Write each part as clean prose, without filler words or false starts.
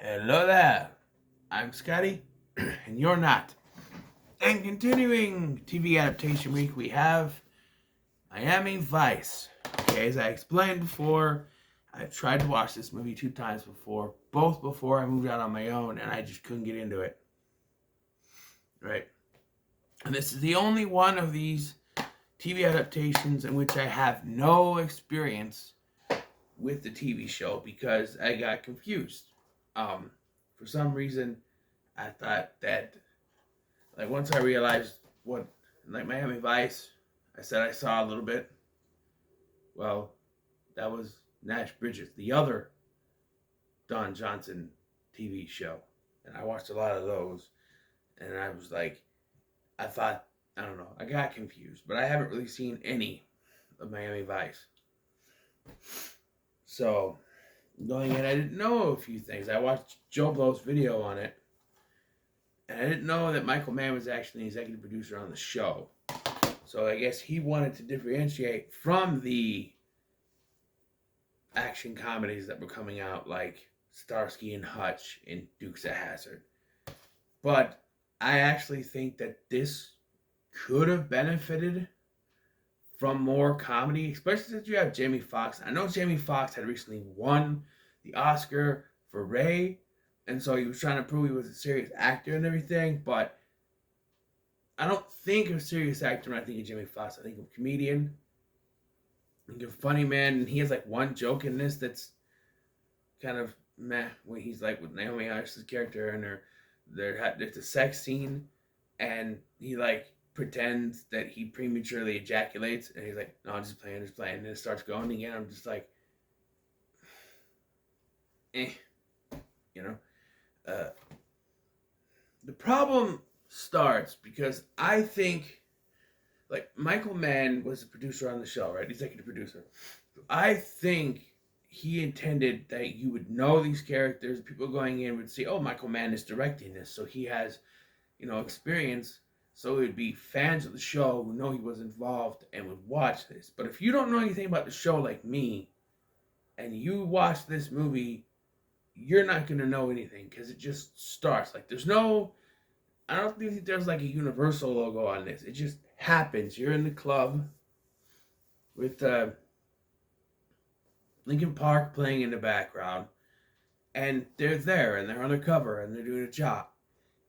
Hello there. I'm Scotty, and you're not. And continuing TV adaptation week, we have Miami Vice. Okay, as I explained before, I've tried to watch this movie 2 times before, both before I moved out on my own, and I just couldn't get into it. Right? And this is the only one of these TV adaptations in which I have no experience with the TV show because I got confused. Um, for some reason, I thought that once I realized what Miami Vice, I said I saw a little bit. Well, that was Nash Bridges, the other Don Johnson TV show, and I watched a lot of those. And I was like, I thought, I don't know, I got confused, but I haven't really seen any of Miami Vice. So going in, I didn't know a few things. I watched Joe Blow's video on it, and I didn't know that Michael Mann was actually an executive producer on the show. So I guess he wanted to differentiate from the action comedies that were coming out like Starsky and Hutch and Dukes of Hazzard. But I actually think that this could have benefited from more comedy, especially since you have Jamie Foxx. I know Jamie Foxx had recently won the Oscar for Ray, and so he was trying to prove he was a serious actor and everything, but I don't think of a serious actor when I think of Jamie Foxx. I think of a comedian. I think of a funny man, and he has like one joke in this that's kind of meh, when he's like with Naomi Harris's character, and there's a sex scene, and he like pretends that he prematurely ejaculates, and he's like, "No, I'm just playing, and then it starts going again. I'm just like, eh, you know. Uh, the problem starts because I think like Michael Mann was the producer on the show, right? Executive producer. I think he intended that you would know these characters. People going in would see, oh, Michael Mann is directing this, so he has, experience. So it would be fans of the show who know he was involved and would watch this. But if you don't know anything about the show like me, and you watch this movie, you're not gonna know anything because it just starts. Like I don't think there's like a Universal logo on this. It just happens. You're in the club with Linkin Park playing in the background, and they're there and they're undercover and they're doing a job.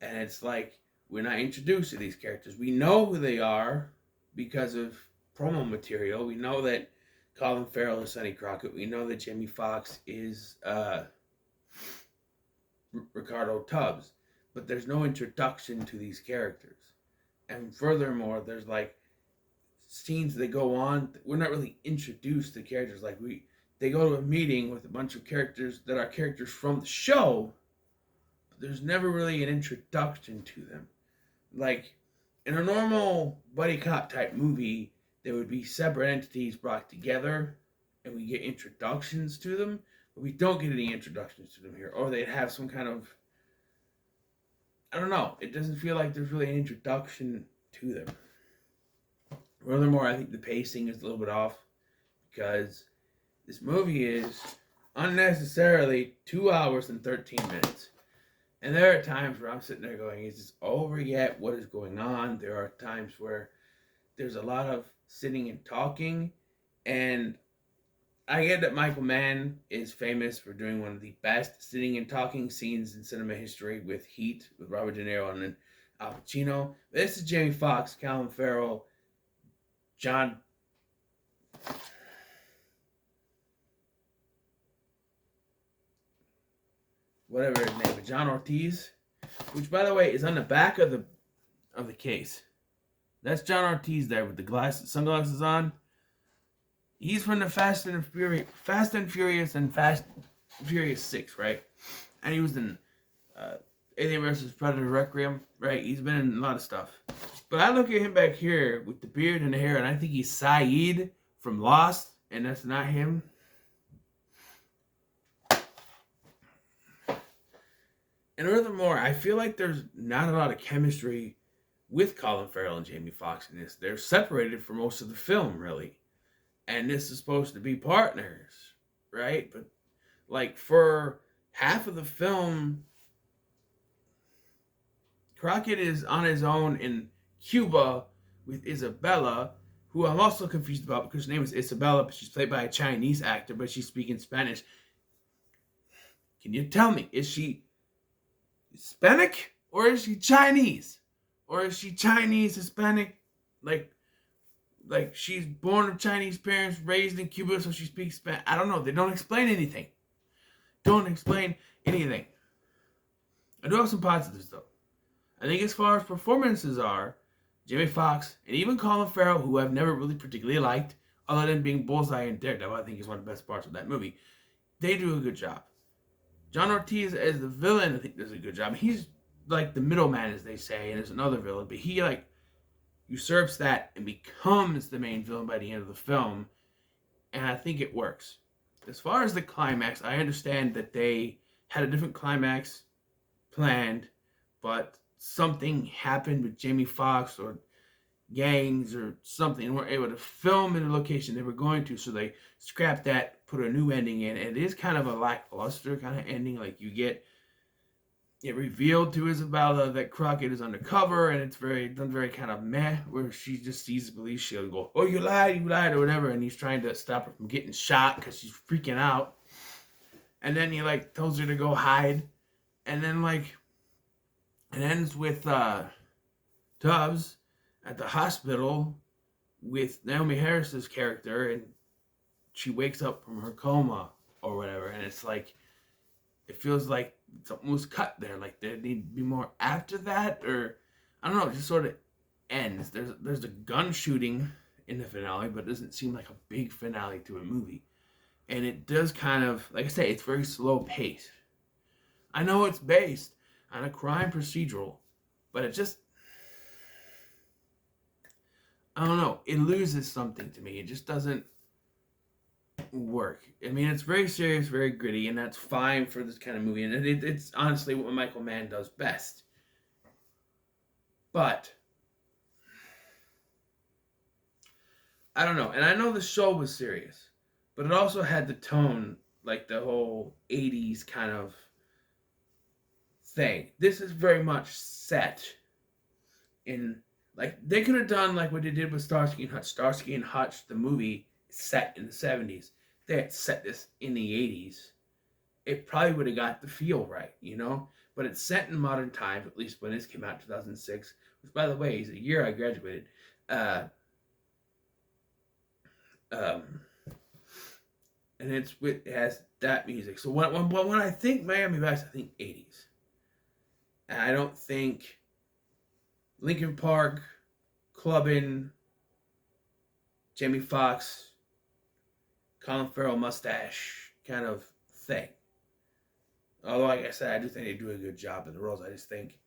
And it's like we're not introduced to these characters. We know who they are because of promo material. We know that Colin Farrell is Sonny Crockett. We know that Jamie Foxx is Ricardo Tubbs. But there's no introduction to these characters. And furthermore, there's like scenes that go on. We're not really introduced to characters. They go to a meeting with a bunch of characters that are characters from the show, but there's never really an introduction to them. Like in a normal buddy cop type movie, there would be separate entities brought together, and we get introductions to them, but we don't get any introductions to them here. Or they'd have some kind of, I don't know. It doesn't feel like there's really an introduction to them. Furthermore, I think the pacing is a little bit off because this movie is unnecessarily 2 hours and 13 minutes. And there are times where I'm sitting there going, is this over yet? What is going on? There are times where there's a lot of sitting and talking. And I get that Michael Mann is famous for doing one of the best sitting and talking scenes in cinema history with Heat, with Robert De Niro and Al Pacino. This is Jamie Foxx, Colin Farrell, John... whatever his name is, John Ortiz, which by the way is on the back of the case. That's John Ortiz there with the sunglasses on. He's from the Fast and Furious and Fast and Furious 6, right? And he was in Alien vs. Predator Requiem, right? He's been in a lot of stuff. But I look at him back here with the beard and the hair, and I think he's Saeed from Lost, and that's not him. And furthermore, I feel like there's not a lot of chemistry with Colin Farrell and Jamie Foxx in this. They're separated for most of the film, really. And this is supposed to be partners, right? But like for half of the film, Crockett is on his own in Cuba with Isabella, who I'm also confused about because her name is Isabella, but she's played by a Chinese actor, but she's speaking Spanish. Can you tell me, is she Hispanic or is she Chinese? Or is she Chinese, Hispanic? Like, like she's born of Chinese parents, raised in Cuba, so she speaks Spanish. I don't know. They don't explain anything. Don't explain anything. I do have some positives though. I think as far as performances are, Jamie Foxx and even Colin Farrell, who I've never really particularly liked, other than being Bullseye and Daredevil, I think is one of the best parts of that movie. They do a good job. John Ortiz as the villain, I think does a good job. He's like the middleman, as they say, and is another villain, but he like usurps that and becomes the main villain by the end of the film, and I think it works. As far as the climax, I understand that they had a different climax planned, but something happened with Jamie Foxx or gangs or something, and weren't able to film in the location they were going to, so they scrapped that, put a new ending in, and it is kind of a lackluster kind of ending. Like, you get it revealed to Isabella that Crockett is undercover, and it's done very kind of meh, where she just sees the police shield and go, "Oh, you lied," or whatever, and he's trying to stop her from getting shot because she's freaking out, and then he like tells her to go hide, and then like it ends with Tubbs at the hospital with Naomi Harris's character, and she wakes up from her coma or whatever, and it's like it feels like something was cut there. Like there need to be more after that, or I don't know. It just sort of ends. There's a gun shooting in the finale, but it doesn't seem like a big finale to a movie, and it does kind of, like I say, it's very slow paced. I know it's based on a crime procedural, but it just, I don't know, it loses something to me. It just doesn't work. I mean, it's very serious, very gritty, and that's fine for this kind of movie, and it's honestly what Michael Mann does best. But I don't know, and I know the show was serious, but it also had the tone, like the whole 80s kind of thing. This is very much set in, like, they could have done like what they did with Starsky and Hutch. Starsky and Hutch, the movie, set in the 70s. They had set this in the 80s. It probably would have got the feel right, you know? But it's set in modern times, at least when this came out in 2006, which, by the way, is the year I graduated. And it has that music. So when I think Miami Vice, I think 80s. And I don't think Linkin Park, clubbing, Jamie Foxx, Colin Farrell mustache kind of thing. Although, like I said, I do think they do a good job in the roles. I just think,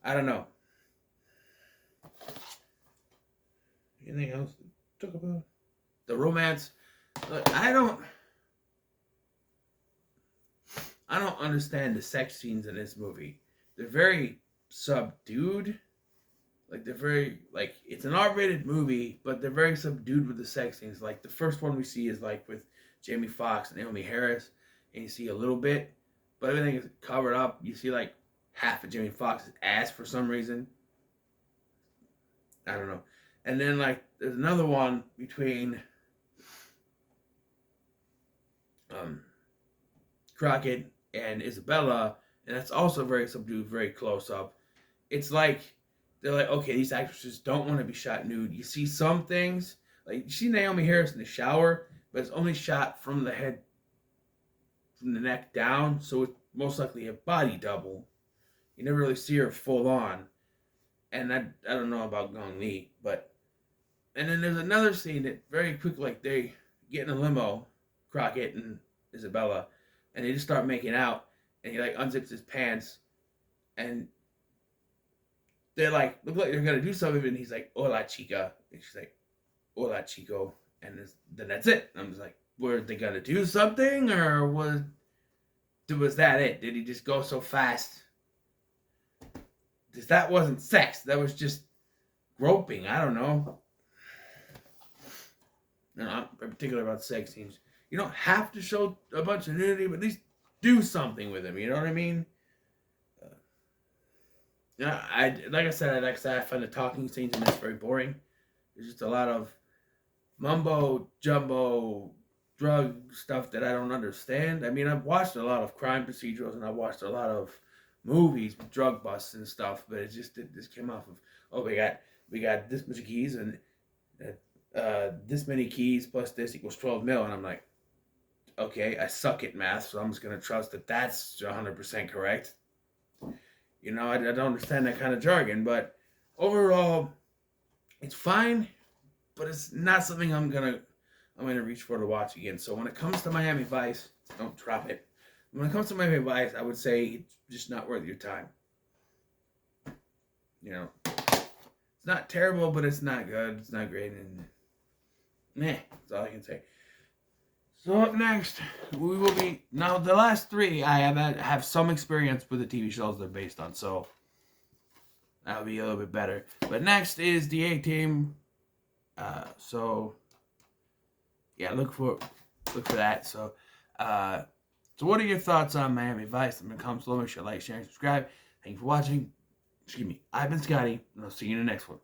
I don't know. Anything else to talk about? The romance. Look, I don't understand the sex scenes in this movie. They're very subdued. Like, they're very, like, it's an R-rated movie, but they're very subdued with the sex scenes. Like, the first one we see is, like, with Jamie Foxx and Naomi Harris, and you see a little bit, but everything is covered up. You see, like, half of Jamie Foxx's ass for some reason. I don't know. And then, like, there's another one between Crockett and Isabella, and that's also very subdued, very close up. It's like they're like, okay, these actresses don't want to be shot nude. You see some things, like you see Naomi Harris in the shower, but it's only shot from the head, from the neck down, so it's most likely a body double. You never really see her full on, and I don't know about Gong Li, but, and then there's another scene that very quickly, like they get in a limo, Crockett and Isabella, and they just start making out, and he like unzips his pants, and they're like, look like they're gonna do something, and he's like, "Hola, chica," and she's like, "Hola, chico," and then that's it. I'm just like, were they gonna do something, or was that it? Did he just go so fast? Because that wasn't sex. That was just groping. I don't know. No, I'm particular about sex scenes. You don't have to show a bunch of nudity, but at least do something with him. You know what I mean? Yeah, I find the talking scenes in this very boring. There's just a lot of mumbo jumbo drug stuff that I don't understand. I mean, I've watched a lot of crime procedurals and I've watched a lot of movies with drug busts and stuff, but it just came off of, oh, we got this much keys and this many keys plus this equals 12 mil, and I'm like, okay, I suck at math, so I'm just gonna trust that that's 100% correct. You know, I don't understand that kind of jargon, but overall, it's fine, but it's not something I'm gonna reach for to watch again. So when it comes to Miami Vice, don't drop it. When it comes to Miami Vice, I would say it's just not worth your time. You know, it's not terrible, but it's not good. It's not great, and that's all I can say. So up next, we will be now the last three. I have some experience with the TV shows they're based on, so that'll be a little bit better. But next is the A-Team. So yeah, look for that. So what are your thoughts on Miami Vice? In the comments below, make sure to like, share, and subscribe. Thank you for watching. Excuse me. I've been Scotty, and I'll see you in the next one.